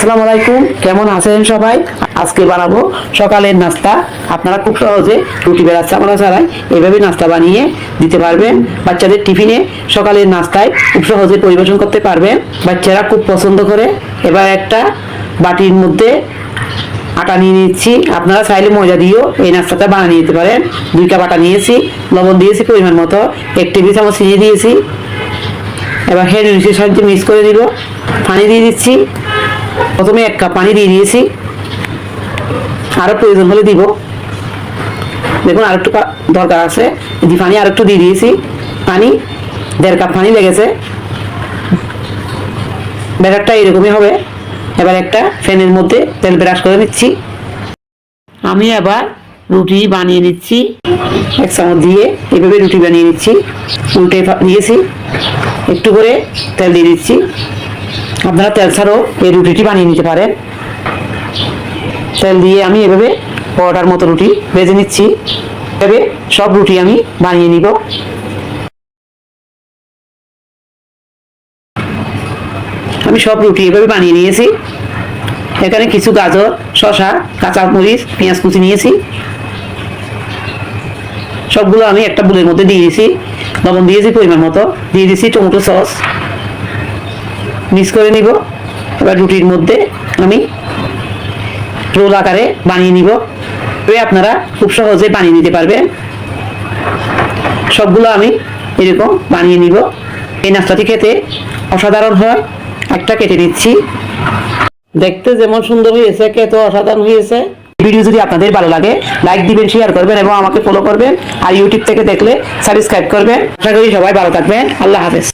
আসসালামু আলাইকুম, কেমন আছেন সবাই? আজকে বানাবো সকালের নাস্তা। আপনারা খুব সহজে রুটি বেলার চামড়া ছাড়াই এভাবে নাস্তা বানিয়ে দিতে পারবেন। বাচ্চাদের টিফিনে সকালের নাস্তায় খুব সহজে পরিবেশন করতে পারবেন। বাচ্চারা খুব পছন্দ করে। এবার একটা বাটির মধ্যে আটা নিয়ে নিচ্ছি। আপনারা চাইলে ময়দা দিয়েও এই নাস্তাটা বানিয়ে নিতে পারেন। 2 কাপ আটা নিয়েছি, লবণ দিয়েছি পরিমাণ মতো, 1 টেবিল চামচ চিনি দিয়েছি। এবার হ্যান্ড উইক্সের সাহায্যে মিক্স করে দিব। পানি দিয়ে দিচ্ছি। প্রথমে 1 কাপ পানি দিয়ে দিয়েছি, আরও প্রয়োজন হলে দিব। দেখুন আরেকটু দরকার আছে, পানি আরেকটু দিয়ে দিয়েছি। পানি 1.5 কাপ পানি লেগেছে। ব্যাটারটা এরকমই হবে। এবার একটা ফ্যানের মধ্যে তেল ব্রাশ করে নিচ্ছি। আমি আবার রুটি বানিয়ে নিচ্ছি। 1 চামচ দিয়ে এভাবে রুটি বানিয়ে নিচ্ছি। উল্টে দিয়েছি, একটু করে তেল দিয়ে দিচ্ছি। আপনারা তেল ছাড়াও এই রুটিটি বানিয়ে নিতে পারেন। তেল দিয়ে আমি এভাবে পরোটার মতো রুটি ভেজে নিচ্ছি। এভাবে সব রুটি আমি বানিয়ে নিব। আমি সব রুটি এভাবে বানিয়ে নিয়েছি। এখানে কিছু গাজর, শসা, কাঁচামরিচ, পেঁয়াজ কুচি নিয়েছি। সবগুলো আমি একটা বুলের মধ্যে দিয়ে দিয়েছি। লবণ দিয়েছি পরিমাণ মতো, দিয়ে দিয়েছি টমেটো সস। মিক্স করে নিব। এবার রুটির মধ্যে আমি রোল আকারে বানিয়ে নিব। তবে আপনারা খুব সহজে বানিয়ে নিতে পারবেন। সবগুলো আমি এরকম বানিয়ে নিব। এই নাস্তাটি খেতে অসাধারণ হয়। একটা কেটে নিচ্ছি। দেখতে যেমন সুন্দর হয়েছে, খেতে অসাধারণ হয়েছে। ভিডিও যদি আপনাদের ভালো লাগে লাইক দিবেন, শেয়ার করবেন এবং আমাকে ফলো করবেন। আর ইউটিউব থেকে দেখলে সাবস্ক্রাইব করবেন। আশা করি সবাই ভালো থাকবেন। আল্লাহ হাফেজ।